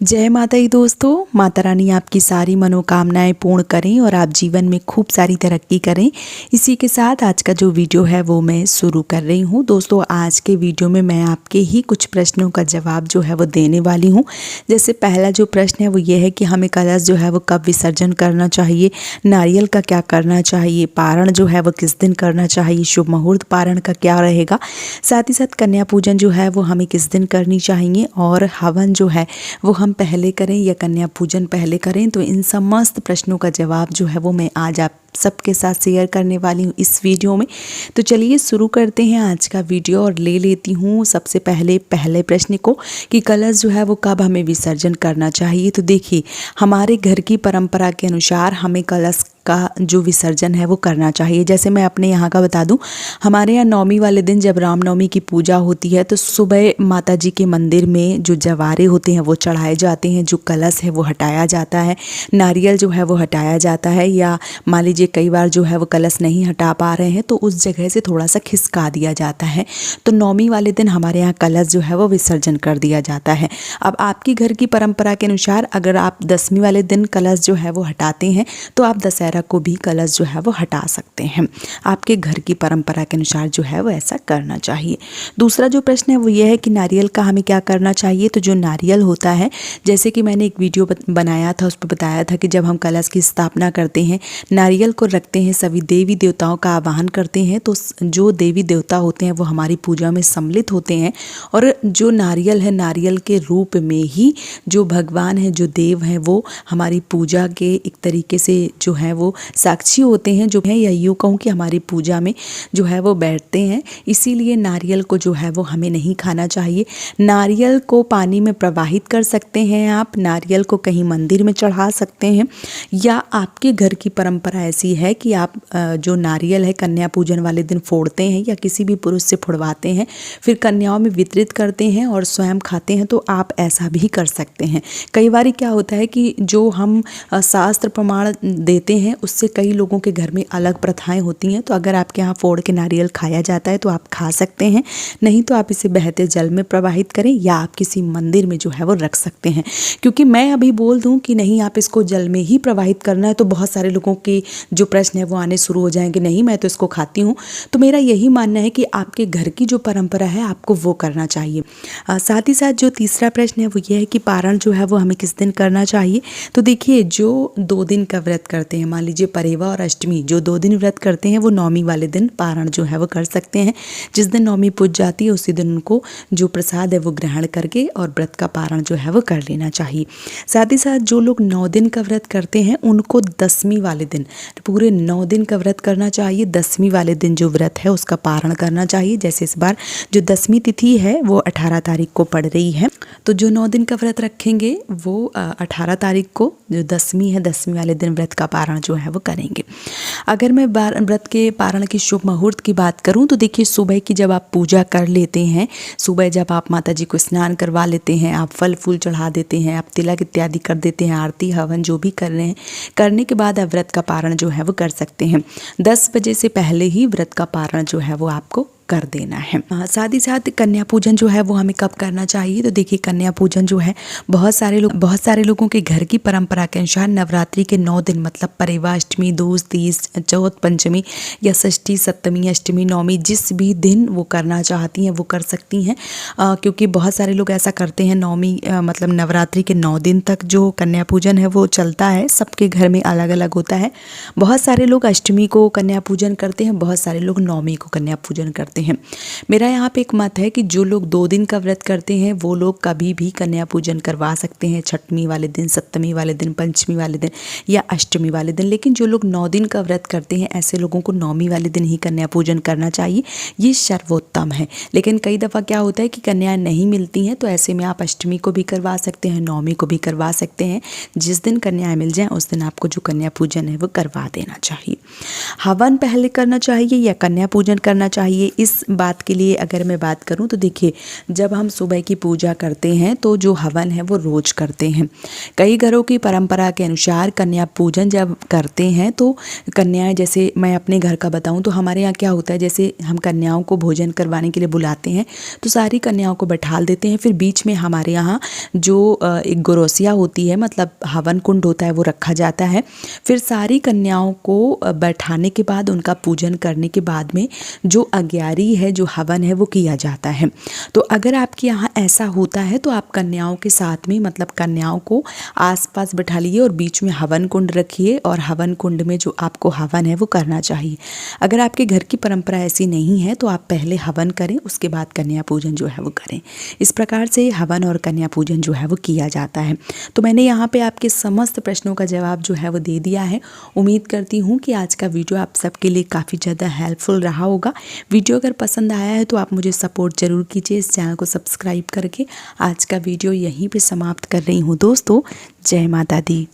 जय माता दी दोस्तों। माता रानी आपकी सारी मनोकामनाएं पूर्ण करें और आप जीवन में खूब सारी तरक्की करें। इसी के साथ आज का जो वीडियो है वो मैं शुरू कर रही हूँ। दोस्तों आज के वीडियो में मैं आपके ही कुछ प्रश्नों का जवाब जो है वो देने वाली हूँ। जैसे पहला जो प्रश्न है वो ये है कि हमें कलश जो है वो कब विसर्जन करना चाहिए, नारियल का क्या करना चाहिए, पारण जो है वो किस दिन करना चाहिए, शुभ मुहूर्त पारण का क्या रहेगा, साथ ही साथ कन्या पूजन जो है वो हमें किस दिन करनी चाहिए और हवन जो है वो हम पहले करें या कन्या पूजन पहले करें। तो इन समस्त प्रश्नों का जवाब जो है वो मैं आज आप सबके साथ शेयर करने वाली हूँ इस वीडियो में। तो चलिए शुरू करते हैं आज का वीडियो और ले लेती हूँ सबसे पहले प्रश्न को कि कलश जो है वो कब हमें विसर्जन करना चाहिए। तो देखिए हमारे घर की परंपरा के अनुसार हमें कलश का जो विसर्जन है वो करना चाहिए। जैसे मैं अपने यहाँ का बता दूं, हमारे यहाँ नवमी वाले दिन जब रामनवमी की पूजा होती है तो सुबह माता जी के मंदिर में जो जवारे होते हैं वो चढ़ाए जाते हैं, जो कलश है वो हटाया जाता है, नारियल जो है वो हटाया जाता है, या मान लीजिए कई बार जो है वो कलश नहीं हटा पा रहे हैं तो उस जगह से थोड़ा सा खिसका दिया जाता है। तो नवमी वाले दिन हमारे यहाँ कलश जो है वो विसर्जन कर दिया जाता है। अब आपकी घर की परंपरा के अनुसार अगर आप 10वीं वाले दिन कलश जो है वो हटाते हैं तो आप दशहरा को भी कलश जो है वो हटा सकते हैं। आपके घर की परंपरा के अनुसार जो है वो ऐसा करना चाहिए। दूसरा जो प्रश्न है वो ये है कि नारियल का हमें क्या करना चाहिए। तो जो नारियल होता है, जैसे कि मैंने एक वीडियो बनाया था उस पर बताया था कि जब हम कलश की स्थापना करते हैं, नारियल को रखते हैं, सभी देवी देवताओं का आवाहन करते हैं, तो जो देवी देवता होते हैं वो हमारी पूजा में सम्मिलित होते हैं और जो नारियल है, नारियल के रूप में ही जो भगवान है, जो देव हैं, वो हमारी पूजा के एक तरीके से जो है वो साक्षी होते हैं, जो है या यूँ कहूँ कि हमारी पूजा में जो है वो बैठते हैं। इसीलिए नारियल को जो है वो हमें नहीं खाना चाहिए। नारियल को पानी में प्रवाहित कर सकते हैं आप, नारियल को कहीं मंदिर में चढ़ा सकते हैं, या आपके घर की परंपरा ऐसी है कि आप जो नारियल है कन्या पूजन वाले दिन फोड़ते हैं या किसी भी पुरुष से फोड़वाते हैं, फिर कन्याओं में वितरित करते हैं और स्वयं खाते हैं, तो आप ऐसा भी कर सकते हैं। कई बार क्या होता है कि जो हम शास्त्र प्रमाण देते हैं उससे कई लोगों के घर में अलग प्रथाएं होती हैं। तो अगर आपके यहाँ फोड़ के नारियल खाया जाता है तो आप खा सकते हैं, नहीं तो आप इसे बहते जल में प्रवाहित करें या आप किसी मंदिर में जो है वो रख सकते हैं। क्योंकि मैं अभी बोल दूं कि नहीं आप इसको जल में ही प्रवाहित करना है तो बहुत सारे लोगों के जो प्रश्न है वो आने शुरू हो जाएंगे, नहीं मैं तो इसको खाती हूँ। तो मेरा यही मानना है कि आपके घर की जो परंपरा है आपको वो करना चाहिए। साथ ही साथ जो तीसरा प्रश्न है वो ये है कि पारण जो है वो हमें किस दिन करना चाहिए। तो देखिए जो 2 दिन का व्रत करते हैं, मान लीजिए परेवा और अष्टमी, जो 2 दिन व्रत करते हैं वो नवमी वाले दिन पारण जो है वो कर सकते हैं। जिस दिन नवमी पूज जाती है उसी दिन उनको जो प्रसाद है वो ग्रहण करके और व्रत का पारण जो है वो कर लेना चाहिए। साथ ही साथ जो लोग 9 दिन का व्रत करते हैं उनको 10वीं वाले दिन पूरे 9 दिन का व्रत करना चाहिए। 10वीं वाले दिन जो व्रत है उसका पारण करना चाहिए। जैसे इस बार जो 10वीं तिथि है वो 18 तारीख को पड़ रही है, तो जो 9 दिन का व्रत रखेंगे वो 18 तारीख को जो 10वीं है 10वीं वाले दिन व्रत का पारण जो है वो करेंगे। अगर मैं व्रत के पारण की शुभ मुहूर्त की बात करूं तो देखिए सुबह की जब आप पूजा कर लेते हैं, सुबह जब आप माता जी को स्नान करवा लेते हैं, आप फल फूल चढ़ा देते हैं, आप तिलक इत्यादि कर देते हैं, आरती हवन जो भी कर रहे हैं, करने के बाद आप व्रत का पारण जो है वो कर सकते हैं। 10 बजे से पहले ही व्रत का पारण जो है वो आपको कर देना है। साथ ही साथ कन्या पूजन जो है वो हमें कब करना चाहिए। तो देखिए कन्या पूजन जो है बहुत सारे लोगों के घर की परंपरा के अनुसार नवरात्रि के 9 दिन मतलब परेवा अष्टमी, दूज, तीज, चौथ, पंचमी या षष्ठी, सप्तमी, अष्टमी, नवमी, जिस भी दिन वो करना चाहती हैं वो कर सकती हैं। क्योंकि बहुत सारे लोग ऐसा करते हैं, नवमी मतलब नवरात्रि के 9 दिन तक जो कन्या पूजन है वो चलता है, सबके घर में अलग अलग होता है। बहुत सारे लोग अष्टमी को कन्या पूजन करते हैं, बहुत सारे लोग नवमी को कन्या पूजन करते हैं। मेरा यहाँ पे एक मत है कि जो लोग 2 दिन का व्रत करते हैं वो लोग कभी भी कन्या पूजन करवा सकते हैं, 6वीं वाले दिन, 7वीं वाले दिन, 5वीं वाले दिन या अष्टमी वाले दिन। लेकिन जो लोग 9 दिन का व्रत करते हैं ऐसे लोगों को 9वीं वाले दिन ही कन्या पूजन करना चाहिए, ये सर्वोत्तम है। लेकिन कई दफ़ा क्या होता है कि कन्याएं नहीं मिलती हैं, तो ऐसे में आप अष्टमी को भी करवा सकते हैं, 9वीं को भी करवा सकते हैं। जिस दिन कन्याएं मिल जाएं उस दिन आपको जो कन्या पूजन है वो करवा देना चाहिए। हवन पहले करना चाहिए या कन्या पूजन करना चाहिए, इस किस बात के लिए अगर मैं बात करूं तो देखिए, जब हम सुबह की पूजा करते हैं तो जो हवन है वो रोज करते हैं। कई घरों की परंपरा के अनुसार कन्या पूजन जब करते हैं तो कन्याएं, जैसे मैं अपने घर का बताऊं तो हमारे यहाँ क्या होता है, जैसे हम कन्याओं को भोजन करवाने के लिए बुलाते हैं तो सारी कन्याओं को बैठाल देते हैं। फिर बीच में हमारे यहाँ जो एक गोरोसिया होती है, मतलब हवन कुंड होता है, वो रखा जाता है। फिर सारी कन्याओं को बैठाने के बाद उनका पूजन करने के बाद में जो अग्यारी है, जो हवन है, वो किया जाता है। तो अगर आपके यहाँ ऐसा होता है तो आप कन्याओं के साथ में, मतलब कन्याओं को आसपास बैठा लिए और बीच में हवन कुंड रखिए और हवन कुंड में जो आपको हवन है वो करना चाहिए। अगर आपके घर की परंपरा ऐसी नहीं है तो आप पहले हवन करें, उसके बाद कन्या पूजन जो है वो करें। इस प्रकार से हवन और कन्या पूजन जो है वो किया जाता है। तो मैंने यहाँ पे आपके समस्त प्रश्नों का जवाब जो है वो दे दिया है। उम्मीद करती हूँ कि आज का वीडियो आप सबके लिए काफ़ी ज़्यादा हेल्पफुल रहा होगा। वीडियो अगर पसंद आया है तो आप मुझे सपोर्ट ज़रूर कीजिए, इस चैनल को सब्सक्राइब करके। आज का वीडियो यहीं पे समाप्त कर रही हूँ दोस्तों। जय माता दी।